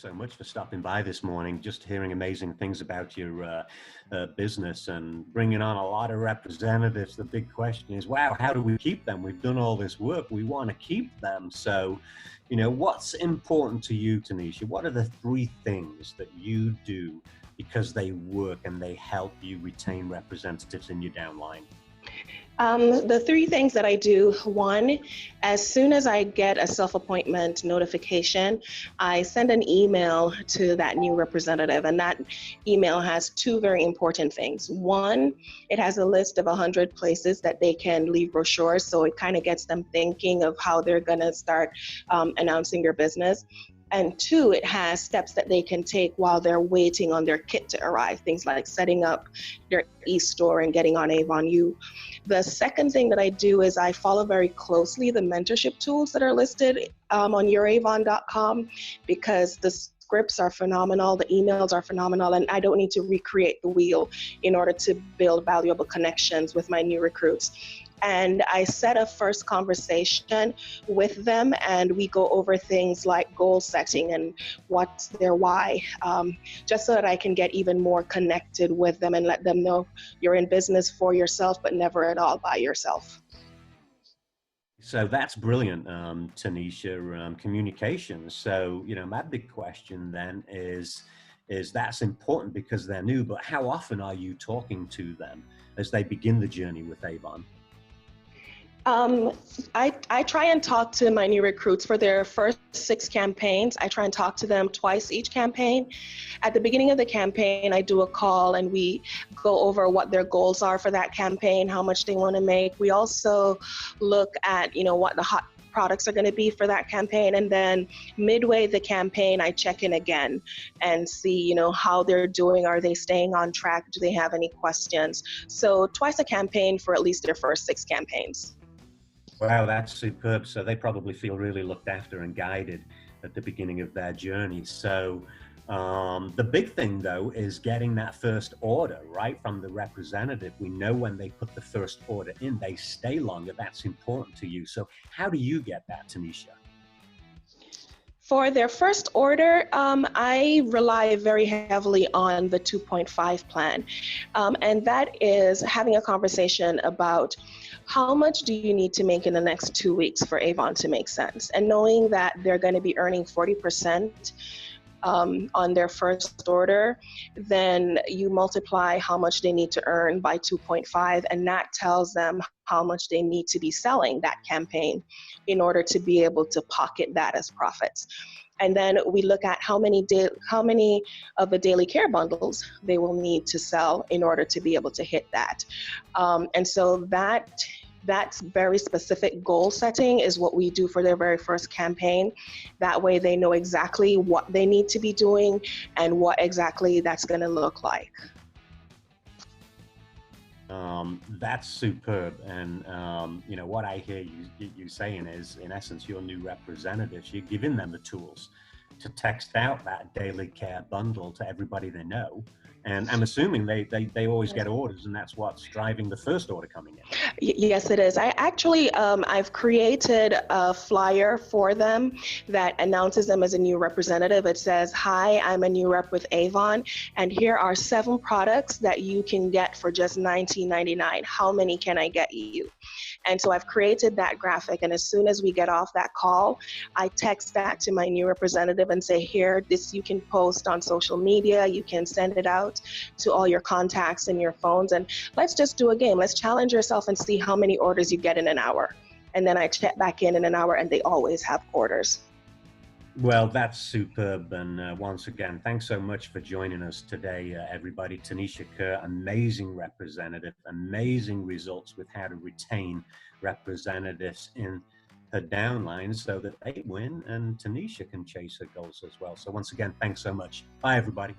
so much for stopping by this morning. Just hearing amazing things about your business and bringing on a lot of representatives. The big question is, wow, how do we keep them? We've done all this work. We want to keep them. So, what's important to you, Taneshia? What are the three things that you do because they work and they help you retain representatives in your downline? The three things that I do: one, as soon as I get a self-appointment notification, I send an email to that new representative, and that email has two very important things. One, it has a list of 100 places that they can leave brochures, so it kind of gets them thinking of how they're going to start announcing their business. And two, it has steps that they can take while they're waiting on their kit to arrive, things like setting up their e-store and getting on Avon U. The second thing that I do is I follow very closely the mentorship tools that are listed on youravon.com, because the scripts are phenomenal, the emails are phenomenal, and I don't need to recreate the wheel in order to build valuable connections with my new recruits. And I set a first conversation with them, and we go over things like goal setting and what's their why, just so that I can get even more connected with them and let them know you're in business for yourself, but never at all by yourself. So that's brilliant, Taneshia, communications. So, my big question then is that's important because they're new, but how often are you talking to them as they begin the journey with Avon? I try and talk to my new recruits for their first 6 campaigns. I try and talk to them twice each campaign. At the beginning of the campaign, I do a call and we go over what their goals are for that campaign, how much they want to make. We also look at, what the hot products are going to be for that campaign. And then midway the campaign, I check in again and see, how they're doing. Are they staying on track? Do they have any questions? So twice a campaign for at least their first 6 campaigns. Wow, that's superb. So they probably feel really looked after and guided at the beginning of their journey. So the big thing, though, is getting that first order, right, from the representative. We know when they put the first order in, they stay longer. That's important to you. So how do you get that, Taneshia? For their first order, I rely very heavily on the 2.5 plan. And that is having a conversation about how much do you need to make in the next 2 weeks for Avon to make sense? And knowing that they're going to be earning 40% on their first order, then you multiply how much they need to earn by 2.5, and that tells them how much they need to be selling that campaign in order to be able to pocket that as profits. And then we look at how many of the daily care bundles they will need to sell in order to be able to hit that. And so that's very specific goal setting is what we do for their very first campaign. That way they know exactly what they need to be doing and what exactly that's going to look like. That's superb. And, what I hear you saying is, in essence, your new representatives, you're giving them the tools to text out that daily care bundle to everybody they know. And I'm assuming they always get orders, and that's what's driving the first order coming in. Yes, it is. I actually, I've created a flyer for them that announces them as a new representative. It says, "Hi, I'm a new rep with Avon, and here are 7 products that you can get for just $19.99. How many can I get you?" And so I've created that graphic, and as soon as we get off that call, I text that to my new representative and say, "Here, this you can post on social media, you can send it out to all your contacts and your phones, and let's just do a game. Let's challenge yourself and see how many orders you get in an hour." And then I check back in an hour, and they always have orders. Well, that's superb. And once again, thanks so much for joining us today, everybody. Taneshia Kerr, amazing representative, amazing results with how to retain representatives in her downline so that they win and Taneshia can chase her goals as well. So once again, thanks so much. Bye, everybody.